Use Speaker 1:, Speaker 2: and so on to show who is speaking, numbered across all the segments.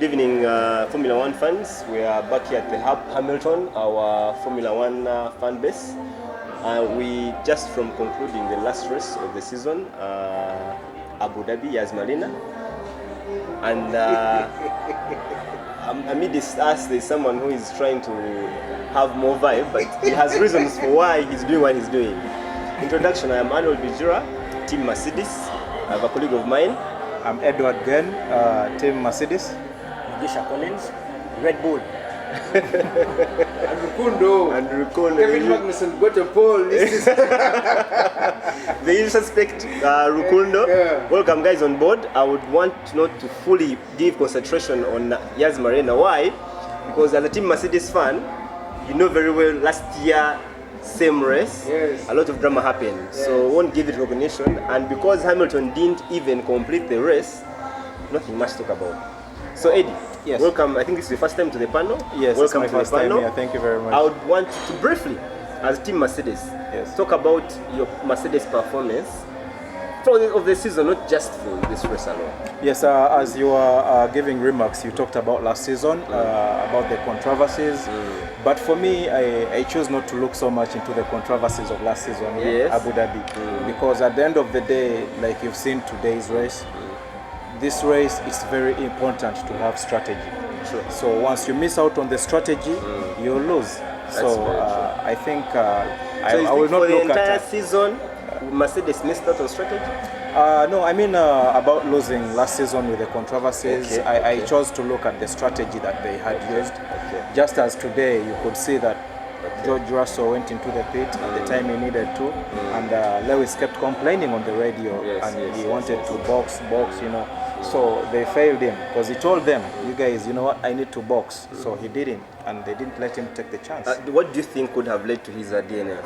Speaker 1: Good evening, Formula One fans. We are back here at the Harp Hamilton, our Formula One fan base. We just from concluding the last race of the season, Abu Dhabi, Yas Marina. And amidst us, there's someone who is trying to have more vibe, but he has reasons for why he's doing what he's doing. Introduction, I am Arnold Bijura, Team Mercedes. I have a colleague of mine.
Speaker 2: I'm Edward Gen, Team Mercedes.
Speaker 3: Gisha Collins, Red Bull.
Speaker 1: And Rukundo.
Speaker 4: Kevin Magnussen got a pole.
Speaker 1: The usual suspect, Rukundo.
Speaker 4: Yeah.
Speaker 1: Welcome guys on board. I would want not to fully give concentration on Yas Marina. Why? Because as a Team Mercedes fan, you know very well last year, same race,
Speaker 4: yes,
Speaker 1: a lot of drama happened.
Speaker 4: Yes.
Speaker 1: So won't give it recognition. And because Hamilton didn't even complete the race, nothing much to talk about. So Eddie,
Speaker 2: yes,
Speaker 1: welcome. I think this is your first time to the panel.
Speaker 2: Yes,
Speaker 1: welcome
Speaker 2: it's my first time here. Thank you very much.
Speaker 1: I would want to briefly, as Team Mercedes,
Speaker 2: yes,
Speaker 1: talk about your Mercedes performance of the season, not just for this race alone.
Speaker 2: Yes, as you are giving remarks, you talked about last season, about the controversies. But for me, I chose not to look so much into the controversies of last season in
Speaker 1: Yes.
Speaker 2: Abu Dhabi. Because at the end of the day, like you've seen today's race, this race is very important to have strategy.
Speaker 1: Sure.
Speaker 2: So once you miss out on the strategy, you'll lose. So I think I will not
Speaker 1: for the
Speaker 2: look
Speaker 1: entire
Speaker 2: at
Speaker 1: season, Mercedes missed out on strategy.
Speaker 2: no, I mean about losing last season with the controversies.
Speaker 1: Okay,
Speaker 2: I chose to look at the strategy that they had used.
Speaker 1: Okay.
Speaker 2: Just as today, you could see that George Russell went into the pit at the time he needed to, and Lewis kept complaining on the radio,
Speaker 1: Yes,
Speaker 2: and
Speaker 1: yes,
Speaker 2: he
Speaker 1: yes,
Speaker 2: wanted
Speaker 1: yes.
Speaker 2: to box, you know. So they failed him because he told them, "You guys, you know what? I need to box." So he didn't, and they didn't let him take the chance.
Speaker 1: What do you think could have led to his DNF?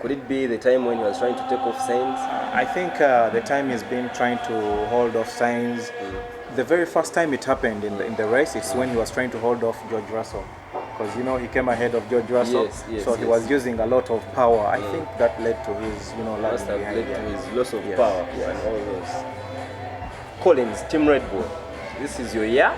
Speaker 1: Could it be the time when he was trying to take off signs?
Speaker 2: I think the time he's been trying to hold off signs. The very first time it happened in the race, it's when he was trying to hold off George Russell, because you know he came ahead of George Russell,
Speaker 1: Yes,
Speaker 2: so he was using a lot of power. I think that led to his,
Speaker 1: Must have
Speaker 2: lagging
Speaker 1: led
Speaker 2: behind.
Speaker 1: to his loss of
Speaker 2: Yes,
Speaker 1: power
Speaker 2: yes.
Speaker 1: and all those. Collins, Team Red Bull. This is your year.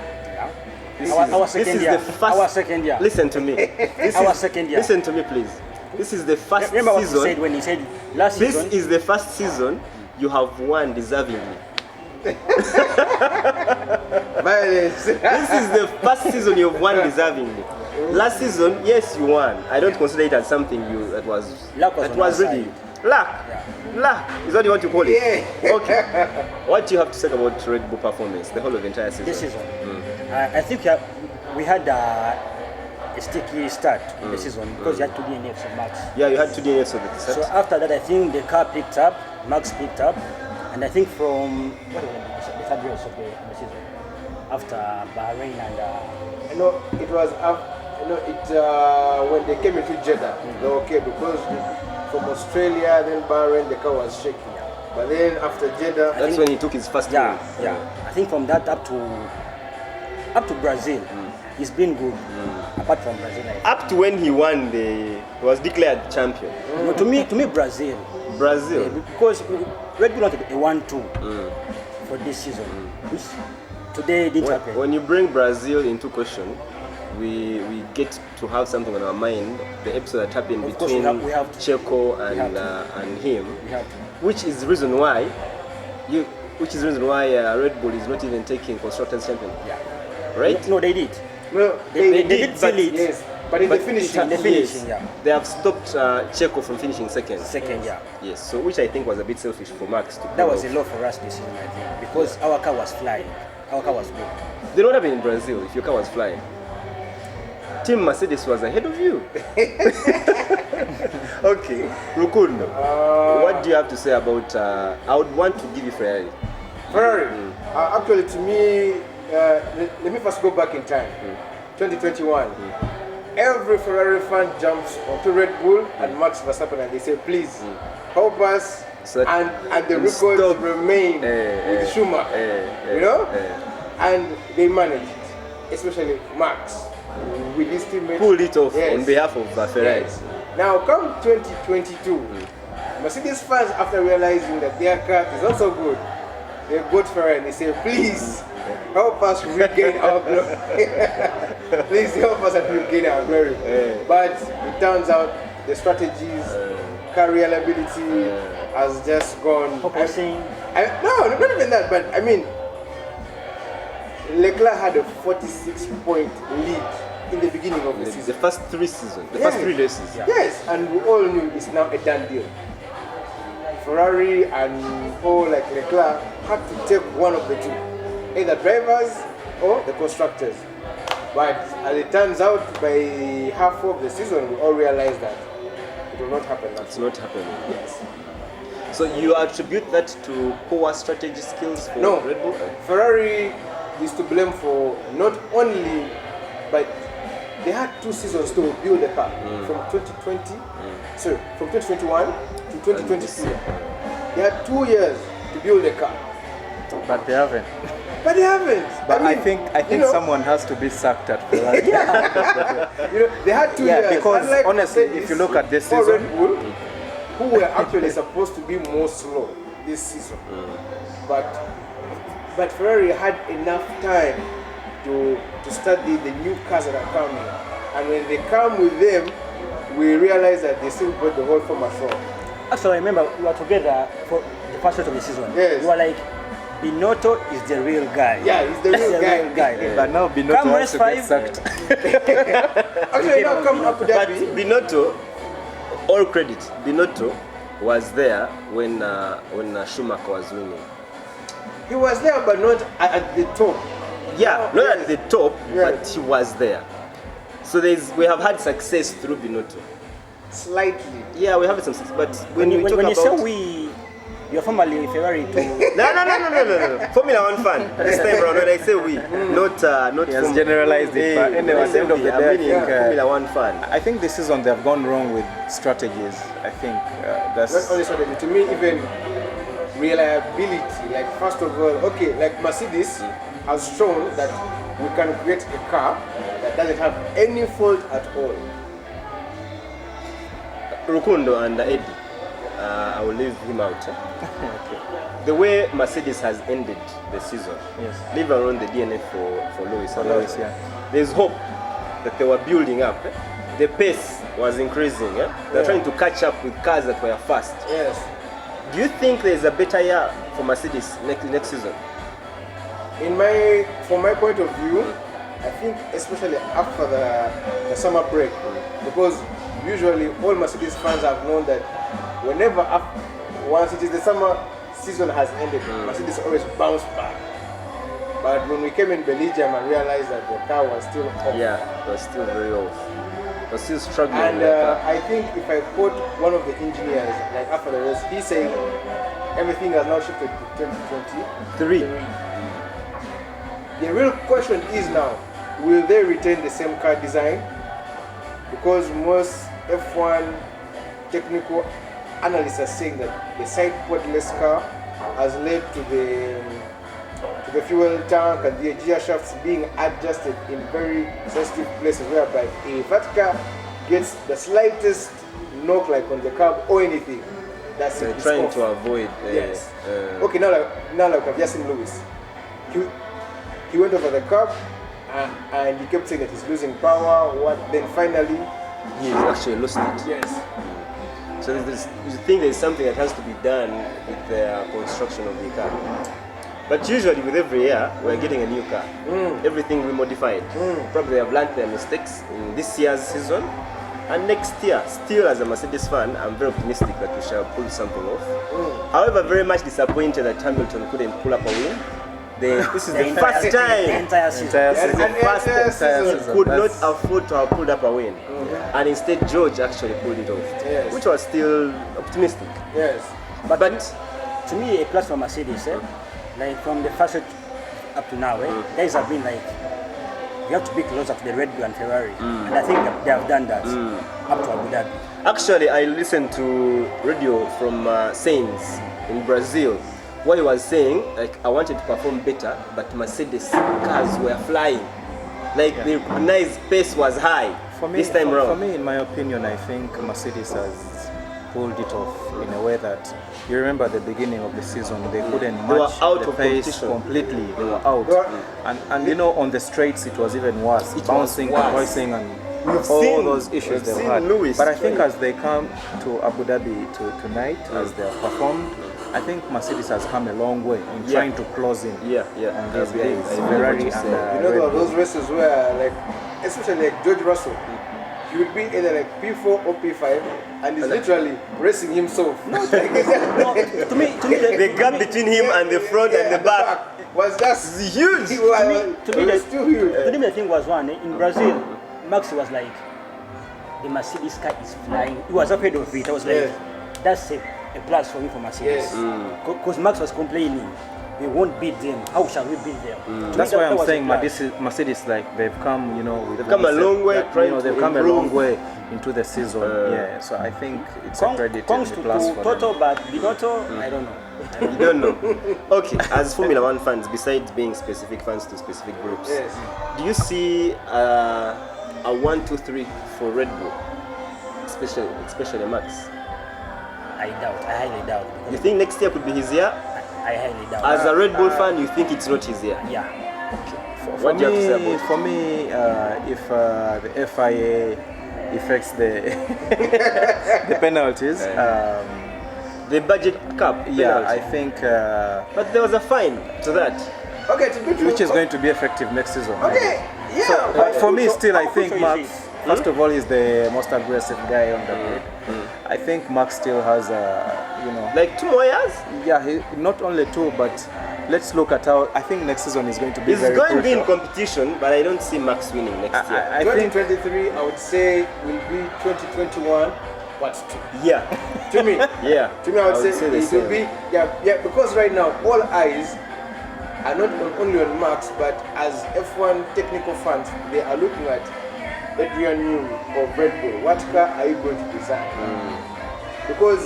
Speaker 3: Our second year.
Speaker 1: The first,
Speaker 3: Our second year.
Speaker 1: Listen to me. This
Speaker 3: Our
Speaker 1: is-
Speaker 3: second year.
Speaker 1: Listen to me, please. This is the first
Speaker 3: Remember what
Speaker 1: season.
Speaker 3: he said when he said last
Speaker 1: This
Speaker 3: season?
Speaker 1: is the first season you have won deservingly.
Speaker 4: Violence.
Speaker 1: This is the first season you've won deservingly. Last season, yes, you won. I don't consider it as something that was
Speaker 3: Luck was on our
Speaker 1: really
Speaker 3: side.
Speaker 1: luck. Luck is what you want to call it.
Speaker 4: Yeah.
Speaker 1: Okay. What do you have to say about Red Bull performance the whole of the entire season?
Speaker 3: This season. I think we had a sticky start in the season because you had two DNFs of Max.
Speaker 1: Yeah, you had 2 DNFs of the
Speaker 3: So
Speaker 1: set.
Speaker 3: after that, I think the car picked up, Max picked up, and I think from what was the third race of the season after Bahrain and
Speaker 4: You know, it was when they came into Jeddah, they were okay because from Australia, then Bahrain, the car was shaky. But then after Jeddah,
Speaker 1: That's when he took his first win.
Speaker 3: yeah. I think from that up to Brazil, he's been good. Apart from Brazil, I think.
Speaker 1: Up to when he won, he was declared champion.
Speaker 3: No, to me, Brazil.
Speaker 1: Brazil.
Speaker 3: Because Red Bull wanted a 1-2 for this season, which today didn't happen.
Speaker 1: When you bring Brazil into question, we get to have something on our mind. The episode that happened
Speaker 3: Of course,
Speaker 1: between
Speaker 3: we have to.
Speaker 1: Checo
Speaker 3: We have
Speaker 1: and him,
Speaker 3: We have to.
Speaker 1: which is the reason why Red Bull is not even taking constructors champion,
Speaker 3: Yeah.
Speaker 1: right?
Speaker 3: No, they did.
Speaker 4: no,
Speaker 3: They did
Speaker 1: but
Speaker 3: seal it.
Speaker 4: yes, but in the finishing,
Speaker 3: in the finishing,
Speaker 1: yes,
Speaker 3: yeah.
Speaker 1: they have stopped Checo from finishing second.
Speaker 3: Second, yeah.
Speaker 1: Yes, so which I think was a bit selfish for Max to
Speaker 3: That
Speaker 1: pull
Speaker 3: was a
Speaker 1: off.
Speaker 3: lot for us this season, I think, because our car was flying. Our car was good.
Speaker 1: Then what happened in Brazil if your car was flying? Team Mercedes was ahead of you. Okay, Rukundo, what do you have to say about? I would want to give you Ferrari.
Speaker 4: Ferrari. Actually, to me, let me first go back in time. 2021. Every Ferrari fan jumps onto Red Bull and Max Verstappen and they say, please help us,
Speaker 1: So
Speaker 4: and the records
Speaker 1: stop.
Speaker 4: remain with Schumacher. You know? And they managed it, especially Max with his teammates.
Speaker 1: Pulled it off
Speaker 4: Yes.
Speaker 1: on behalf of Ferrari.
Speaker 4: Yes. Now come 2022, Mercedes fans, after realizing that their car is also good, they go to Ferrari and they say, please help us regain our glory. Please help us and regain our glory. But it turns out the strategies, car reliability has just gone.
Speaker 3: No,
Speaker 4: not even that, but I mean, Leclerc had a 46-point lead in the beginning of the season.
Speaker 1: The first 3 seasons, the first 3 races.
Speaker 4: Yeah. Yes, and we all knew it's now a done deal. Ferrari and like Leclerc had to take one of the two, either drivers or the constructors. But as it turns out, by half of the season, we all realized that it will not happen.
Speaker 1: It's not happening.
Speaker 4: Yes.
Speaker 1: So you attribute that to poor strategy skills for Red Bull?
Speaker 4: Ferrari is to blame for not only, but they had 2 seasons to build a car from 2020, sorry, from 2021 to 2022. They had 2 years to build a car,
Speaker 2: But they haven't.
Speaker 4: but they haven't.
Speaker 2: But I
Speaker 4: mean,
Speaker 2: think someone has to be sacked at Ferrari.
Speaker 4: They had 2 years.
Speaker 2: Because
Speaker 4: Unlike
Speaker 2: honestly,
Speaker 4: Mercedes
Speaker 2: if you look at this
Speaker 4: or
Speaker 2: season,
Speaker 4: Red Bull, who were actually supposed to be more slow this season, but Ferrari had enough time to study the new cars that are coming, and when they come with them, we realize that they still got the whole format wrong.
Speaker 3: Actually, I remember we were together for the first race of the season.
Speaker 4: Yes.
Speaker 3: We were like, Binotto is the real guy.
Speaker 4: Yeah, he's the real guy.
Speaker 2: but now Binotto
Speaker 3: Come
Speaker 2: has
Speaker 3: race
Speaker 2: to
Speaker 3: 5.
Speaker 2: get sacked.
Speaker 4: Actually, now come Abu
Speaker 1: But
Speaker 4: Dhabi.
Speaker 1: Binotto, all credit, Binotto was there when Schumacher was winning.
Speaker 4: He was there, but not at the top.
Speaker 1: Yeah, not at the top,
Speaker 4: Yeah.
Speaker 1: but he was there. So we have had success through Binotto.
Speaker 4: Slightly.
Speaker 1: Yeah, we have some success, but when we talk
Speaker 3: when you
Speaker 1: about...
Speaker 3: say you're formerly Ferrari to...
Speaker 1: No. Formula 1 fan. This time around, when I say we, not
Speaker 2: He has generalized it, but anyway, at the end of the day, I think,
Speaker 1: Formula 1 fan.
Speaker 2: I think this season they have gone wrong with strategies. I think that's...
Speaker 4: Not only strategy, to me, even reliability. Like, first of all, okay, like Mercedes has shown that we can create a car that doesn't have any fault at all.
Speaker 1: Rukundo and Eddie, I will leave him out. The way Mercedes has ended the season, leave alone the DNF for Lewis. There's hope that they were building up. The pace was increasing. They're trying to catch up with cars that were fast.
Speaker 4: Yes.
Speaker 1: Do you think there's a better year for Mercedes next season?
Speaker 4: From my point of view, I think especially after the summer break, because usually all Mercedes fans have known that whenever once it is the summer season has ended, Mercedes always bounce back. But when we came in Belgium and realized that the car was still off.
Speaker 1: Yeah, it was still very off. It was still struggling.
Speaker 4: And I think if I quote one of the engineers, like after the race, he said everything has now shifted to 2023. The real question is now, will they retain the same car design? Because most F1 technical analysts are saying that the side portless car has led to the fuel tank and the gear shafts being adjusted in very sensitive places, whereby if that car gets the slightest knock, like on the curb or anything, that's
Speaker 1: so
Speaker 4: it. It's
Speaker 1: trying
Speaker 4: off.
Speaker 1: to avoid.
Speaker 4: Yes. Okay, now like I've just seen Lewis. He went over the curb and he kept saying that he's losing power. Then finally,
Speaker 1: He's actually lost it.
Speaker 4: yes.
Speaker 1: So you think there's something that has to be done with the construction of the car. But usually with every year, we're getting a new car. Everything we modified. Probably they have learned their mistakes in this year's season. And next year, still as a Mercedes fan, I'm very optimistic that we shall pull something off. However, very much disappointed that Hamilton couldn't pull up a win. This is the first time.
Speaker 3: The entire season.
Speaker 1: This is the first time
Speaker 4: season.
Speaker 1: he could not afford to have pulled up a win. And instead, George actually pulled it off.
Speaker 4: Yes.
Speaker 1: Which was still optimistic.
Speaker 4: Yes.
Speaker 1: But
Speaker 3: To me, a plus for Mercedes, like from the first race up to now, guys have been like, you have to be closer to the Red Bull and Ferrari. And I think that they have done that up to Abu Dhabi.
Speaker 1: actually, I listened to radio from Sainz in Brazil, where he was saying, like, I wanted to perform better, but Mercedes cars were flying. Like, they recognized pace was high
Speaker 2: For me,
Speaker 1: this time
Speaker 2: for
Speaker 1: around.
Speaker 2: me, in my opinion, I think Mercedes pulled it off in a way that you remember at the beginning of the season they couldn't
Speaker 1: They were
Speaker 2: match
Speaker 1: out
Speaker 2: the
Speaker 1: of
Speaker 2: pace
Speaker 1: competition.
Speaker 2: completely. They were out,
Speaker 4: Well,
Speaker 2: and you know on the straights it was even worse,
Speaker 1: was
Speaker 2: bouncing,
Speaker 1: worse.
Speaker 2: voicing, and
Speaker 1: We've
Speaker 2: all
Speaker 1: seen-
Speaker 2: those issues
Speaker 1: we've
Speaker 2: they've
Speaker 1: seen
Speaker 2: had.
Speaker 1: Lewis
Speaker 2: But I think
Speaker 1: straight.
Speaker 2: as they come to Abu Dhabi tonight, as they have performed, I think Mercedes has come a long way in
Speaker 1: Yeah.
Speaker 2: trying to close in.
Speaker 1: Yeah, yeah.
Speaker 2: On
Speaker 1: I
Speaker 2: these
Speaker 1: believe-
Speaker 2: guys,
Speaker 1: I believe
Speaker 2: Ferrari
Speaker 1: what you
Speaker 2: and
Speaker 1: say.
Speaker 4: You know,
Speaker 2: Red
Speaker 4: there were
Speaker 2: Bull.
Speaker 4: those races where, like, especially like George Russell, he would be either like P4 or P5, and he's literally racing himself.
Speaker 3: No, to me,
Speaker 1: The gap between him and the front and the back.
Speaker 4: was just
Speaker 1: It's huge.
Speaker 4: He was,
Speaker 3: to me,
Speaker 4: it was too huge.
Speaker 3: to me, the thing was one in Brazil. Max was like, the Mercedes car is flying. He was afraid of it. I was like,
Speaker 4: Yes.
Speaker 3: that's a plus for me for Mercedes.
Speaker 4: Yes.
Speaker 3: Because Max was complaining, we won't beat them. How shall we beat them? To me,
Speaker 2: That's why
Speaker 3: that
Speaker 2: I'm
Speaker 3: was a
Speaker 2: saying
Speaker 3: plus.
Speaker 2: Mercedes, like they've come, you know,
Speaker 1: They've come a long way trying
Speaker 2: they've
Speaker 1: to
Speaker 2: come a
Speaker 1: improve.
Speaker 2: long way into the season. Yeah, so I think it's a credit
Speaker 3: Congs
Speaker 2: and
Speaker 3: to
Speaker 2: a plus for
Speaker 3: Toto,
Speaker 2: them.
Speaker 3: but Binotto, I don't know.
Speaker 1: You don't know. Okay, as Formula One fans, besides being specific fans to specific groups,
Speaker 4: Yes.
Speaker 1: do you see a 1, 2, 3 for Red Bull, especially Max?
Speaker 3: I doubt. I highly doubt.
Speaker 1: You think next year could be his year?
Speaker 3: I highly doubt.
Speaker 1: As a Red Bull fan, you think it's not his year?
Speaker 3: Yeah.
Speaker 1: What do you have to say about it?
Speaker 2: For me, if the FIA affects the the penalties,
Speaker 1: The budget cap.
Speaker 2: yeah,
Speaker 1: penalty.
Speaker 2: I think
Speaker 1: But there was a fine to that.
Speaker 4: Okay, to be true.
Speaker 2: which is going to be effective next season.
Speaker 4: Okay, yeah.
Speaker 2: But for me,
Speaker 3: So
Speaker 2: still, I
Speaker 3: how
Speaker 2: think
Speaker 3: crucial is
Speaker 2: Max, first of all, is the most aggressive guy on the grid. I think Max still has you know,
Speaker 1: Like 2 more years?
Speaker 2: yeah, not only two, but let's look at how, I think next season is going to be
Speaker 1: He's
Speaker 2: very
Speaker 1: going to be in
Speaker 2: crucial.
Speaker 1: competition, but I don't see Max winning next year.
Speaker 2: I think
Speaker 4: 2023, I would say, will be 2021. What's
Speaker 1: Yeah,
Speaker 4: to me?
Speaker 1: yeah.
Speaker 4: To me, I would say,
Speaker 1: the
Speaker 4: it will
Speaker 1: same.
Speaker 4: be, yeah, because right now all eyes are not only on Max, but as F1 technical fans, they are looking at Adrian Newey of Red Bull. What car are you going to design? Because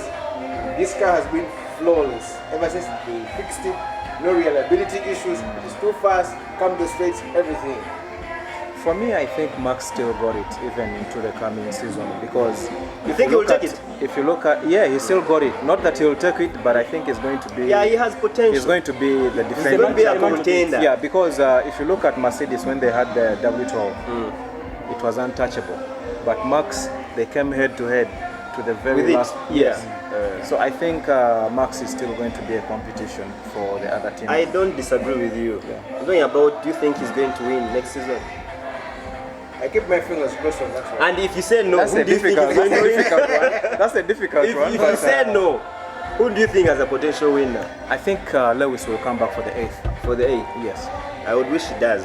Speaker 4: this car has been flawless ever since they fixed it. No reliability issues. It's too fast. Come the straights, everything.
Speaker 2: for me, I think Max still got it even into the coming season because
Speaker 1: You think he will
Speaker 2: look
Speaker 1: take
Speaker 2: at-
Speaker 1: it?
Speaker 2: If you look at, yeah, he still got it. Not that he'll take it, but I think it's going to be.
Speaker 1: Yeah, he has potential.
Speaker 2: He's going to be the
Speaker 1: He's
Speaker 2: defending.
Speaker 1: going to be a
Speaker 2: champion.
Speaker 1: contender.
Speaker 2: Yeah, because if you look at Mercedes when they had the W12, it was untouchable. But Max, they came head to head to the very
Speaker 1: With it,
Speaker 2: last.
Speaker 1: yeah.
Speaker 2: Yes. So I think Max is still going to be a competition for the other teams.
Speaker 1: I don't disagree with you. I'm talking about, do you think he's going to win next season?
Speaker 4: I keep my fingers crossed on that one.
Speaker 1: And if you say no,
Speaker 2: That's
Speaker 1: who
Speaker 2: a
Speaker 1: do you think
Speaker 2: difficult.
Speaker 1: is going
Speaker 2: That's
Speaker 1: to
Speaker 2: a
Speaker 1: win?
Speaker 2: difficult one. That's a difficult
Speaker 1: If
Speaker 2: one.
Speaker 1: you
Speaker 2: but,
Speaker 1: say no, who do you think has a potential winner
Speaker 2: I think Lewis will come back for the 8th.
Speaker 1: for the A?
Speaker 2: Yes.
Speaker 1: I would wish he does.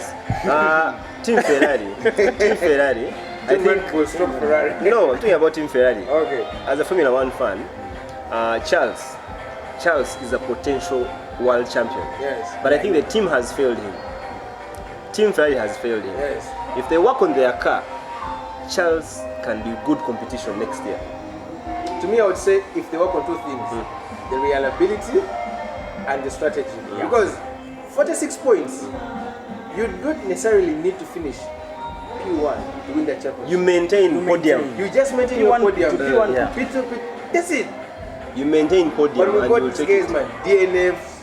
Speaker 1: Team Ferrari. Team Ferrari. I
Speaker 4: Team
Speaker 1: think.
Speaker 4: Red Bull stop Ferrari.
Speaker 1: No, I'm talking about Team Ferrari.
Speaker 4: Okay.
Speaker 1: As a Formula One fan, Charles is a potential world champion.
Speaker 4: Yes.
Speaker 1: But I think the team has failed him. Team Ferrari has failed him.
Speaker 4: Yes.
Speaker 1: If they work on their car, Charles can be good competition next year.
Speaker 4: To me, I would say if they work on two things, the reliability and the strategy. Because 46 points, you don't necessarily need to finish P1 to win the championship.
Speaker 1: You maintain podium.
Speaker 4: You just maintain your
Speaker 3: P1
Speaker 4: podium.
Speaker 3: to P1
Speaker 1: yeah.
Speaker 4: P2, that's it.
Speaker 1: You maintain podium
Speaker 4: But we
Speaker 1: and
Speaker 4: got
Speaker 1: you will
Speaker 4: this
Speaker 1: take
Speaker 4: guys,
Speaker 1: it.
Speaker 4: man, DNFs.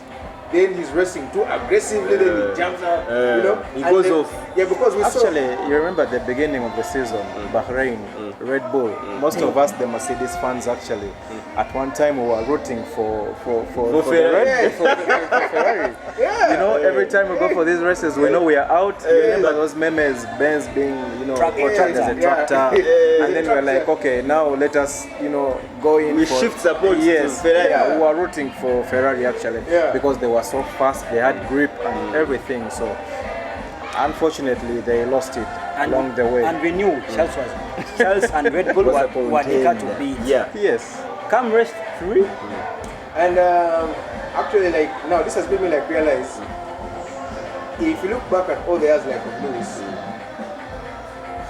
Speaker 4: Then he's racing too aggressively. Then he jumps out. You know,
Speaker 1: he
Speaker 4: and
Speaker 1: goes
Speaker 4: then-
Speaker 1: off.
Speaker 4: Yeah, because we saw.
Speaker 2: Actually, you remember at the beginning of the season, Bahrain, Red Bull. Most of us, the Mercedes fans, actually, at one time we were rooting for the
Speaker 1: Ferrari.
Speaker 2: Red Bull, for Ferrari.
Speaker 4: Yeah.
Speaker 2: You know, every time we go for these races, we know we are out. You remember those memes, Benz being, you know, portrayed as a
Speaker 4: Yeah.
Speaker 2: tractor,
Speaker 4: Yeah.
Speaker 2: and then we're like,
Speaker 4: Tractor.
Speaker 2: okay, now let us, you know, go in.
Speaker 1: We
Speaker 2: for,
Speaker 1: shift support to
Speaker 2: yes,
Speaker 1: Ferrari.
Speaker 2: Yeah, we were rooting for Ferrari actually,
Speaker 4: Yeah.
Speaker 2: because they were so fast, they had grip and everything. So, unfortunately, they lost it along the way.
Speaker 3: And we knew Charles and Red Bull
Speaker 1: Was a
Speaker 3: were the car to
Speaker 1: contender.
Speaker 3: beat.
Speaker 1: Yeah.
Speaker 2: Yes.
Speaker 3: Come race 3.
Speaker 4: And actually, like now, this has made me like realize if you look back at all the years like of Lewis,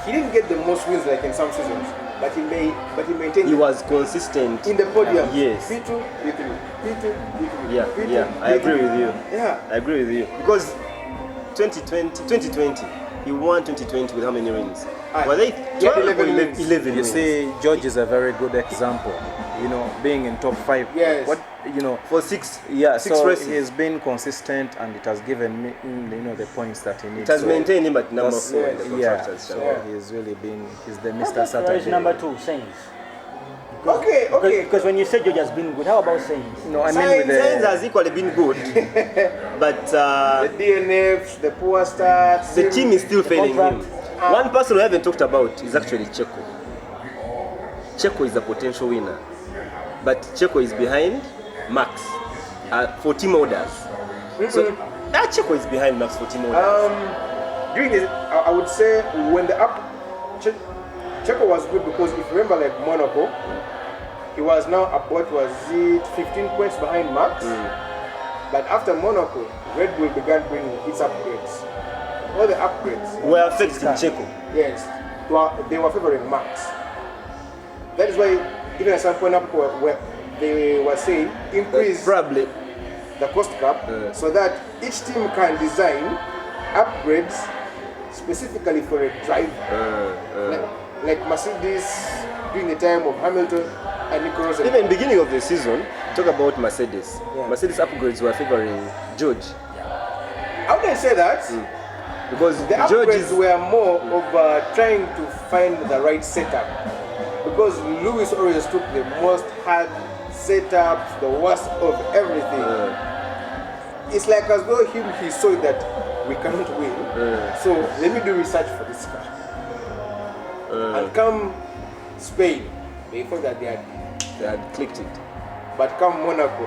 Speaker 4: he didn't get the most wins like in some seasons, but he maintained
Speaker 1: He was consistent.
Speaker 4: in the podium.
Speaker 1: Yes.
Speaker 4: P2, P3, P2, P3.
Speaker 1: Yeah,
Speaker 4: P2,
Speaker 1: yeah, I agree
Speaker 4: P3.
Speaker 1: with you.
Speaker 4: Yeah.
Speaker 1: I agree with you. Because 2020, he won 2020 with how many wins?
Speaker 4: Ah,
Speaker 1: Were they
Speaker 4: he had
Speaker 1: 12 or
Speaker 4: 11 wins.
Speaker 1: 11
Speaker 2: You
Speaker 1: wins?
Speaker 2: see, George is a very good example. you know, being in top 5.
Speaker 4: Yes.
Speaker 2: What, you know,
Speaker 1: For six
Speaker 2: so
Speaker 1: races.
Speaker 2: he's been consistent, and it has given me, you know, the points that he needs.
Speaker 1: It has
Speaker 2: So
Speaker 1: maintained him at number
Speaker 2: that's-
Speaker 1: 4 in the
Speaker 2: yeah,
Speaker 1: constructors.
Speaker 2: so he's really been, he's the Mr.
Speaker 3: Ferrari's
Speaker 2: Saturday.
Speaker 3: number 2, Sainz.
Speaker 4: Okay.
Speaker 3: Because when you say George has been good, how about Sainz?
Speaker 2: No, I mean with
Speaker 1: Sainz
Speaker 2: the
Speaker 1: has equally been good, but
Speaker 4: The DNFs, the poor starts.
Speaker 1: the team is still failing him.
Speaker 3: contract.
Speaker 1: One person we haven't talked about is actually Checo. Checo is a potential winner, but Checo is behind Max for team orders. So Checo is behind Max for team orders.
Speaker 4: During this, I would say when the Checo was good because if you remember, like Monaco, he was now about, was it 15 points behind Max? But after Monaco, Red Bull began bringing its upgrades. All the upgrades,
Speaker 1: We are affecting Checo.
Speaker 4: yes, they were favoring Max. That is why even at some point up where they were saying increase
Speaker 1: Probably.
Speaker 4: the cost cap so that each team can design upgrades specifically for a driver. Like Mercedes during the time of Hamilton and Nico Rosberg.
Speaker 1: Even beginning of the season, talk about Mercedes.
Speaker 4: Yeah.
Speaker 1: Mercedes upgrades were favoring George
Speaker 4: How can I say that?
Speaker 1: because
Speaker 4: The
Speaker 1: George
Speaker 4: upgrades
Speaker 1: is
Speaker 4: were more of trying to find the right setup. Because Lewis always took the most hard setups, the worst of everything. It's like as though he saw that we cannot win. So let me do research for this car. And come Spain, they thought that they had
Speaker 1: clicked it.
Speaker 4: but come Monaco.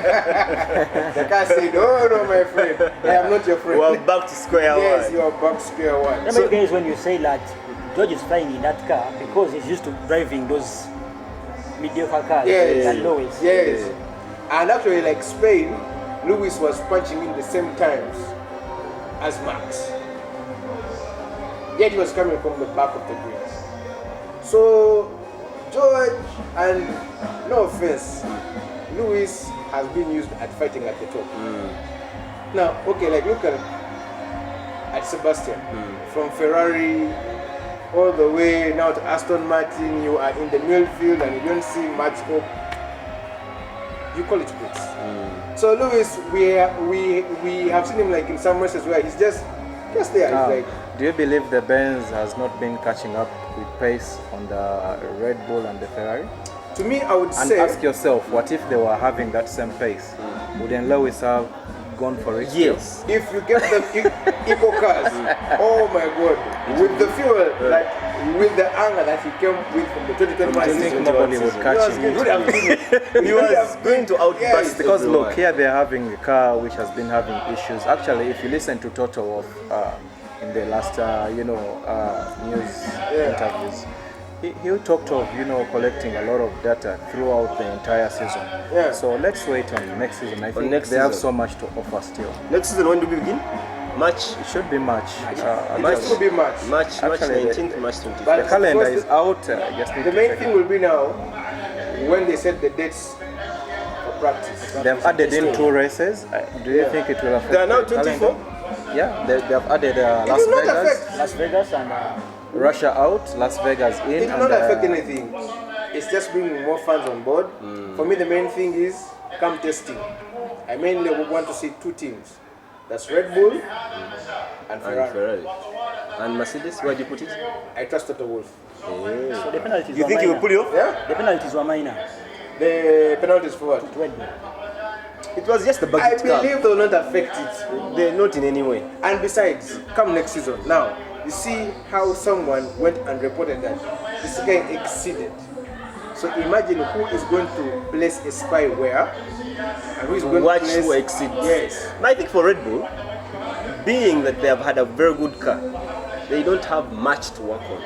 Speaker 4: The car said, oh no my friend, I am not your friend.
Speaker 1: We are back to square
Speaker 4: Yes,
Speaker 1: one.
Speaker 4: you are back to square one.
Speaker 3: Remember guys when you say that George is flying in that car because he's used to driving those mediocre cars
Speaker 4: Yes.
Speaker 3: and Lewis.
Speaker 4: Yes. And actually, like Spain, Lewis was punching in the same times as Max. Yet he was coming from the back of the grid. So, George, and no offense, Lewis has been used at fighting at the top. Now, okay, like look at Sebastian. From Ferrari all the way now to Aston Martin, you are in the midfield and you don't see much hope. You call it quits. So Lewis, we have seen him like in some races where he's just there. He's like,
Speaker 2: do you believe the Benz has not been catching up with pace on the Red Bull and the Ferrari?
Speaker 4: to me, I would
Speaker 2: And
Speaker 4: say,
Speaker 2: ask yourself, what if they were having that same pace? Wouldn't Lewis have gone for it?
Speaker 1: Yes.
Speaker 4: if you get them eco cars, oh my God, with the fuel, like with the anger that he came with from the 2021
Speaker 2: I think
Speaker 4: season,
Speaker 2: nobody would
Speaker 4: he
Speaker 2: catch
Speaker 4: was
Speaker 2: him.
Speaker 4: good at
Speaker 1: He was going to outburst
Speaker 4: Yes,
Speaker 2: Because
Speaker 1: everyone.
Speaker 2: look, here they're having a car which has been having issues. Actually, if you listen to Toto of in the last news interviews, he talked of collecting a lot of data throughout the entire season.
Speaker 4: Yeah.
Speaker 2: So let's wait on next season. I think
Speaker 1: next
Speaker 2: they have
Speaker 1: season.
Speaker 2: so much to offer still.
Speaker 1: Next season, when do we begin? March.
Speaker 2: It should be March.
Speaker 4: it
Speaker 1: March.
Speaker 4: will be much.
Speaker 1: March
Speaker 2: Actually,
Speaker 1: 19th, March 25th.
Speaker 4: But
Speaker 2: The calendar
Speaker 4: of course,
Speaker 2: is out. I just need
Speaker 4: the
Speaker 2: to
Speaker 4: main
Speaker 2: check
Speaker 4: thing
Speaker 2: it.
Speaker 4: will be now when they set the dates for practice.
Speaker 2: They've added in 2 races. Do you think it will affect?
Speaker 1: There are now
Speaker 2: the calendar?
Speaker 1: 24.
Speaker 2: Yeah, they have added
Speaker 4: It
Speaker 2: Las
Speaker 4: will not
Speaker 2: Vegas,
Speaker 4: affect.
Speaker 3: Las Vegas and
Speaker 2: Russia out, Las Vegas in.
Speaker 4: It will not affect anything. It's just bringing more fans on board. For me, the main thing is come testing. I mainly would want to see 2 teams. That's Red Bull and
Speaker 1: And
Speaker 4: Ferrari.
Speaker 1: Ferrari. And Mercedes, where do you put it?
Speaker 4: I trust Toto Wolff.
Speaker 3: so the penalties
Speaker 1: You
Speaker 3: were
Speaker 1: think he
Speaker 3: minor.
Speaker 1: will pull you off?
Speaker 4: Yeah?
Speaker 3: The penalties were minor
Speaker 4: The penalties for what?
Speaker 3: to Red Bull.
Speaker 1: It was just a
Speaker 4: I
Speaker 1: bucket car.
Speaker 4: believe they will not affect it.
Speaker 1: They're not in any way.
Speaker 4: And besides, come next season. Now, you see how someone went and reported that this guy exceeded. So imagine who is going to place a spy where and who is going
Speaker 1: Watch
Speaker 4: to place...
Speaker 1: who exceeds.
Speaker 4: Yes.
Speaker 1: But I think for Red Bull, being that they have had a very good car, they don't have much to work on.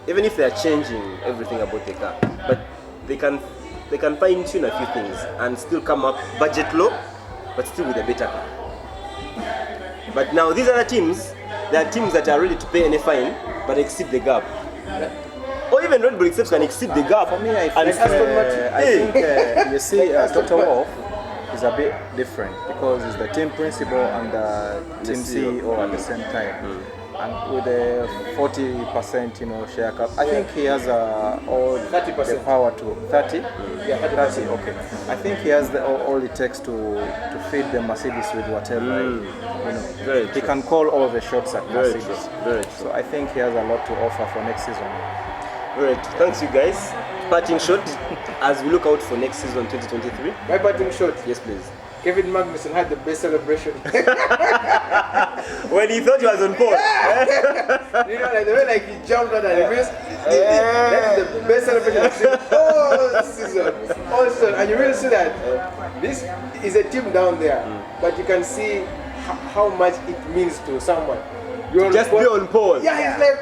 Speaker 1: Even if they are changing everything about the car, but they can fine tune a few things and still come up budget low, but still with a better car. But now these other teams, they are teams that are ready to pay any fine, but exceed the gap. Or even Red Bull itself can exceed the gap.
Speaker 2: For me, I
Speaker 1: and
Speaker 2: think,
Speaker 1: Aston Martin.
Speaker 2: I
Speaker 1: Hey.
Speaker 2: think you see, Toto Wolff is a bit different because he's the team principal and the team CEO at the same time. and with a 40% share cap. I think he has all
Speaker 4: 30%.
Speaker 2: the power to 30.
Speaker 4: Yeah,
Speaker 2: 30. Okay. I think he has all it takes to feed the Mercedes with whatever.
Speaker 1: Very
Speaker 2: He
Speaker 1: true.
Speaker 2: can call all the shots at
Speaker 1: Very
Speaker 2: Mercedes.
Speaker 1: true. Very true.
Speaker 2: So I think he has a lot to offer for next season.
Speaker 1: Alright, thanks you guys. Parting shot as we look out for next season 2023.
Speaker 4: My batting shot.
Speaker 1: Yes, please.
Speaker 4: Kevin Magnussen had the best celebration.
Speaker 1: When he thought he was on pole.
Speaker 4: Like the way like he jumped out and he missed. That is the best celebration I've seen all season. All season. And you really see that this is a team down there, but you can see how much it means to someone. You're on
Speaker 1: Just be
Speaker 4: pole.
Speaker 1: on pole.
Speaker 4: Yeah, it's like,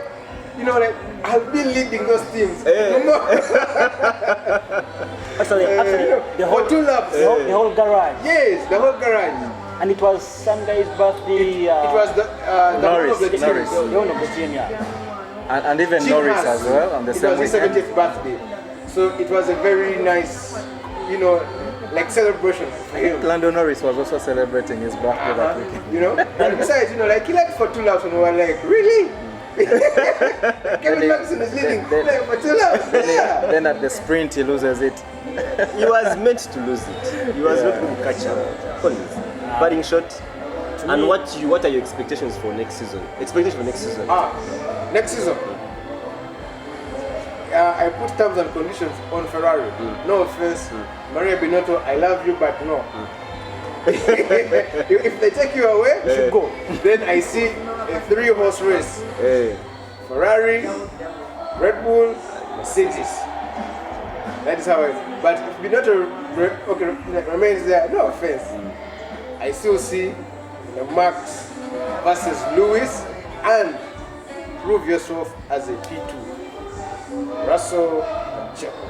Speaker 4: like I've been leading those teams.
Speaker 3: Actually, the whole
Speaker 4: For 2 laps.
Speaker 3: the whole garage,
Speaker 4: Yes, the whole garage.
Speaker 3: and it was some guy's birthday.
Speaker 4: It was the one of the team.
Speaker 2: Norris.
Speaker 3: the owner of the team, yeah.
Speaker 2: And even
Speaker 4: Jim
Speaker 2: Norris
Speaker 4: Haas.
Speaker 2: as well on the
Speaker 4: It
Speaker 2: same
Speaker 4: was his
Speaker 2: weekend.
Speaker 4: 70th birthday. So it was a very nice, like celebration for him.
Speaker 2: Lando Norris was also celebrating his birthday that weekend.
Speaker 4: And besides, like he led for 2 laps and we were like, really? Kevin Magnussen is leading like, for 2 laps. Yeah.
Speaker 2: Then at the sprint he loses it.
Speaker 1: He was meant to lose it. He was not going to catch up. Collins, parting shot. And what are your expectations for next season? Expectations for next season?
Speaker 4: Next season. I put terms and conditions on Ferrari. No offense, Maria Binotto, I love you, but no. If they take you away, you should go. Then I see a 3-horse race. Ferrari, Red Bull, Mercedes. That is how it. But if Binotto remains there, no offense. I still see the Max versus Lewis, and prove yourself as a P2. Russell, Checo.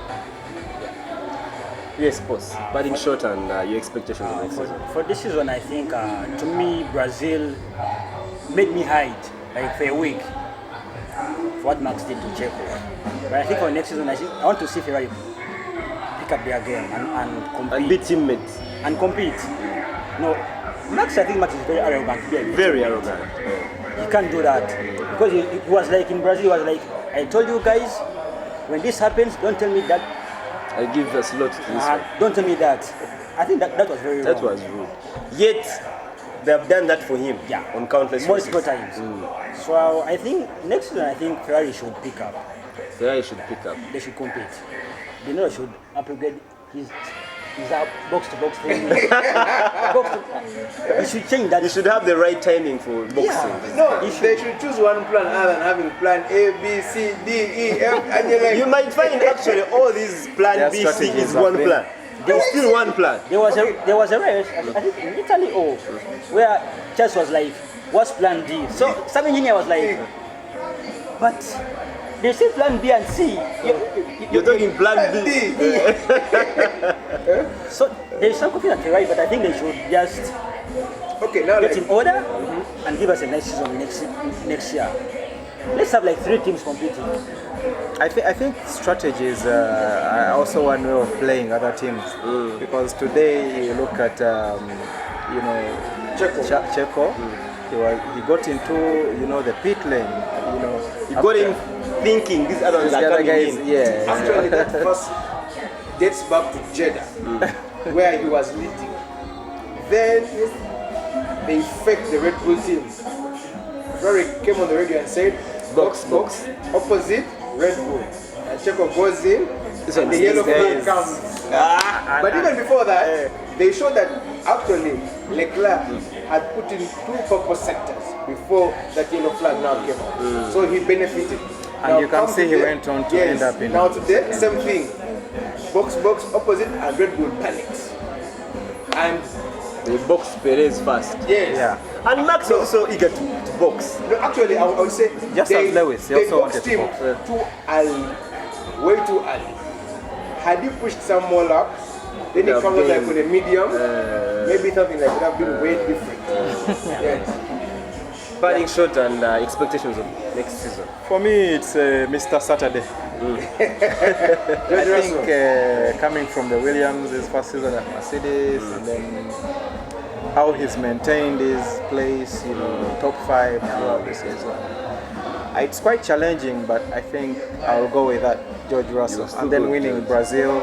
Speaker 1: Yes, boss. Parting shot and your expectations for next season.
Speaker 3: For this season, I think to me Brazil made me hide like for a week for what Max did to Checo. But I think for next season, I want to see Ferrari pick up their game and compete.
Speaker 1: And be teammates.
Speaker 3: And compete. No, Max, I think Max is very arrogant.
Speaker 1: Very arrogant.
Speaker 3: He can't do that because it was like in Brazil. He was like, I told you guys, when this happens, don't tell me that.
Speaker 1: I give a slot to this one.
Speaker 3: Don't tell me that. I think that was very wrong.
Speaker 1: That was rude. Yet, they have done that for him on countless
Speaker 3: multiple
Speaker 1: races.
Speaker 3: times. So I think next season, I think Ferrari should pick up.
Speaker 1: Ferrari should pick up.
Speaker 3: They should compete. They should upgrade his box-to-box thing. You should change that.
Speaker 1: You should have the right timing for boxing.
Speaker 3: Yeah.
Speaker 4: No, they should choose one plan other than having plan A, B, C, D, E, F, and you're like,
Speaker 1: You might find actually all these plan
Speaker 2: Their
Speaker 1: B, C
Speaker 2: strategies
Speaker 1: is
Speaker 2: are
Speaker 1: one
Speaker 2: big.
Speaker 1: plan. There's still one plan.
Speaker 3: There was a race, I think in Italy, where Chess was like, what's plan D? So some engineer was like, but they say plan B and C.
Speaker 1: You're talking plan B.
Speaker 3: So there's some confusion at Ferrari, but I think they should just
Speaker 4: okay, now
Speaker 3: get
Speaker 4: like,
Speaker 3: in order and give us a nice season next year. Let's have like 3 teams competing.
Speaker 2: I think strategies are also one way of playing other teams because today you look at Checo. He got into the pit lane.
Speaker 1: He got in thinking these others are coming in.
Speaker 2: Yeah.
Speaker 4: actually that first dates back to Jeddah, where he was leading. Then they faked the Red Bull team. Ferrari came on the radio and said, box, opposite Red Bull. And Checo goes in, and the yellow flag comes. But even before that, they showed that actually Leclerc had put in 2 purple sectors before that yellow flag now came out. So he benefited.
Speaker 2: And
Speaker 4: now
Speaker 2: you can
Speaker 4: come
Speaker 2: see he
Speaker 4: today,
Speaker 2: went on to end up in.
Speaker 4: Now today, same thing. Box, opposite, and Red Bull panics. And
Speaker 1: They box Perez first.
Speaker 4: yes.
Speaker 2: Yeah.
Speaker 1: And Max also eager to box.
Speaker 4: No, actually, I would say
Speaker 2: Just
Speaker 4: they,
Speaker 2: as Lewis, he
Speaker 4: they
Speaker 2: also
Speaker 4: boxed
Speaker 2: wanted to
Speaker 4: him
Speaker 2: box.
Speaker 4: too early, way too early. Had he pushed some more laps, then he
Speaker 1: Yeah,
Speaker 4: comes out like
Speaker 1: then,
Speaker 4: with a medium, maybe something like would have been way different. Yes.
Speaker 1: Parting shot and expectations of next season.
Speaker 2: For me, it's Mr. Saturday. I think coming from the Williams, his first season at Mercedes, and then how he's maintained his place, you know, top 5 throughout the season. It's quite challenging, but I think I'll go with that, George Russell. And then winning Brazil,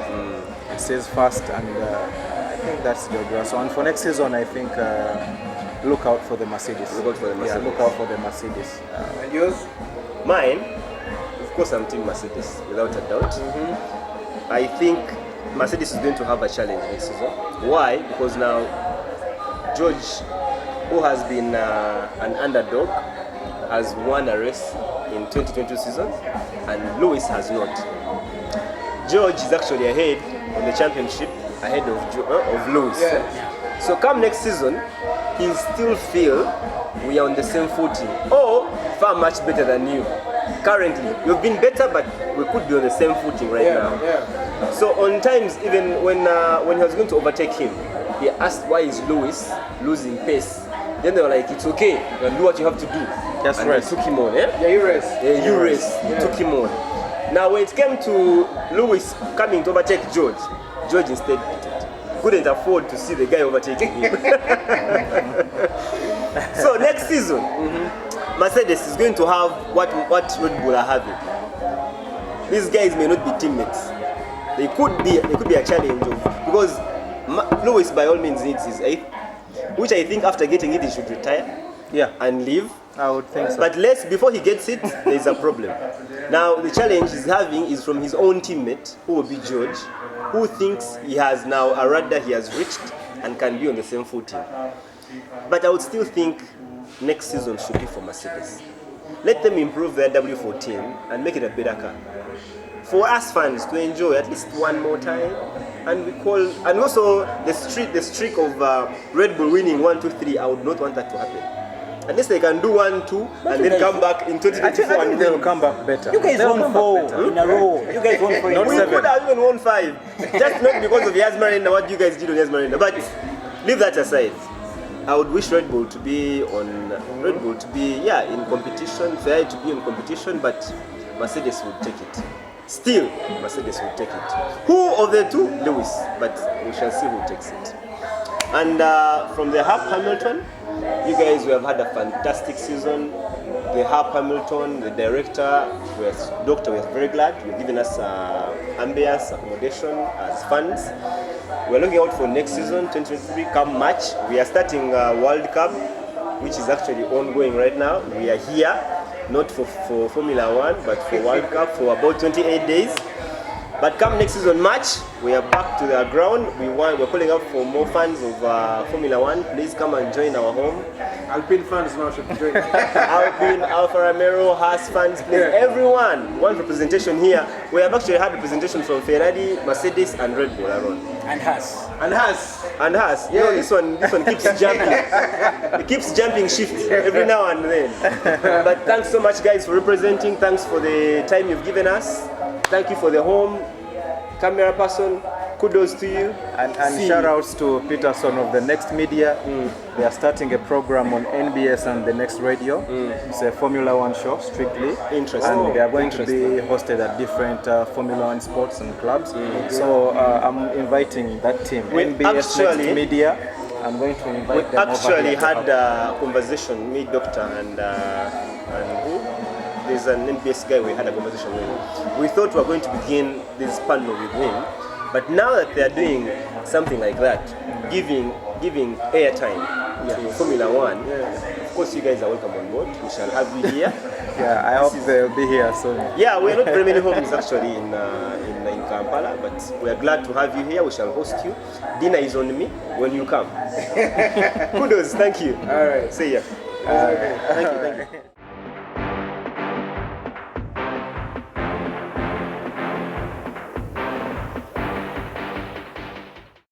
Speaker 2: it says first, and I think that's George Russell. And for next season, I think look out for the Mercedes.
Speaker 1: Look out for the Mercedes.
Speaker 2: Yeah, look out for the Mercedes.
Speaker 4: And yours?
Speaker 1: Mine, of course, I'm Team Mercedes, without a doubt. I think Mercedes is going to have a challenge next season. Why? Because now George, who has been an underdog, has won a race in 2022 season, and Lewis has not. George is actually ahead on the championship, ahead of Lewis.
Speaker 4: Yeah.
Speaker 1: So come next season, he still feel we are on the same footing, or far much better than you. Currently, you've been better, but we could be on the same footing right now.
Speaker 4: Yeah.
Speaker 1: So on times, even when he was going to overtake him, he asked why is Lewis losing pace. Then they were like, it's okay, you can do what you have to do.
Speaker 2: Just
Speaker 1: and
Speaker 2: rest.
Speaker 1: They took him on, yeah?
Speaker 4: Yeah, you race.
Speaker 1: Yeah, you race. He took him on. Now when it came to Lewis coming to overtake George, George instead couldn't afford to see the guy overtaking him. So next season, Mercedes is going to have what Red Bull are having. These guys may not be teammates. They could be a challenge because Lewis by all means needs his 8th, which I think after getting it he should retire.
Speaker 2: Yeah,
Speaker 1: And leave.
Speaker 2: I would think so.
Speaker 1: But before he gets it, there is a problem. Now the challenge he's having is from his own teammate, who will be George, who thinks he has now a radar he has reached and can be on the same footing. But I would still think next season should be for Mercedes. Let them improve their W14 and make it a better car. For us fans to enjoy at least one more time, and also the streak of Red Bull winning 1, 2, 3. I would not want that to happen. Unless they can do 1, 2, and then come back in 2024
Speaker 2: I think
Speaker 1: and
Speaker 2: they'll
Speaker 1: win.
Speaker 2: come back better.
Speaker 3: You guys
Speaker 2: They'll
Speaker 3: won
Speaker 2: come
Speaker 3: 4
Speaker 2: back better.
Speaker 3: in a row. You guys won 4 in a
Speaker 2: Not
Speaker 3: row.
Speaker 1: We
Speaker 2: seven.
Speaker 1: could have even won 5, just not because of Yas Marina, what you guys did on Yas Marina. But leave that aside. I would wish Red Bull to be in competition, fair to be in competition, but Mercedes would take it. Still, Mercedes will take it. Who of the two? Lewis, but we shall see who takes it. And from the Harp Hamilton, you guys, we have had a fantastic season. The Harp Hamilton, the director, Doctor, we're very glad. You've given us ambience, accommodation as fans. We're looking out for next season, 2023, come March. We are starting World Cup, which is actually ongoing right now. We are here, not for Formula 1, but for World Cup for about 28 days. But come next season, March, we are back to the ground. We're calling up for more fans of Formula 1. Please come and join our home.
Speaker 4: Alpine fans now should join.
Speaker 1: Alpine, Alfa Romeo, Haas fans, please, everyone, one representation here. We have actually had representation from Ferrari, Mercedes, and Red Bull around.
Speaker 3: And Haas.
Speaker 4: And Haas.
Speaker 1: And Haas, you know, this one keeps jumping. It keeps jumping shift every now and then. But thanks so much, guys, for representing. Thanks for the time you've given us. Thank you for the home. Camera person, kudos to you.
Speaker 2: And shout outs to Peterson of the Next Media. They are starting a program on NBS and the Next Radio. It's a Formula 1 show, strictly.
Speaker 1: Interesting.
Speaker 2: And they are going to be hosted at different Formula 1 sports and clubs. So I'm inviting that team, NBS Next Media. I'm going to invite them over here.
Speaker 1: We actually had a conversation, me, Doctor, and who? There's an NBS guy we had a conversation with. We thought we were going to begin this panel with him, but now that they are doing something like that, giving airtime to Formula 1, of course you guys are welcome on board. We shall have you here.
Speaker 2: Yeah, I hope they'll be here soon.
Speaker 1: Yeah, we're not very many homes actually in Kampala, but we are glad to have you here. We shall host you. Dinner is on me when you come. Kudos, thank you.
Speaker 4: All right.
Speaker 1: See ya.
Speaker 4: Okay.
Speaker 1: Thank you.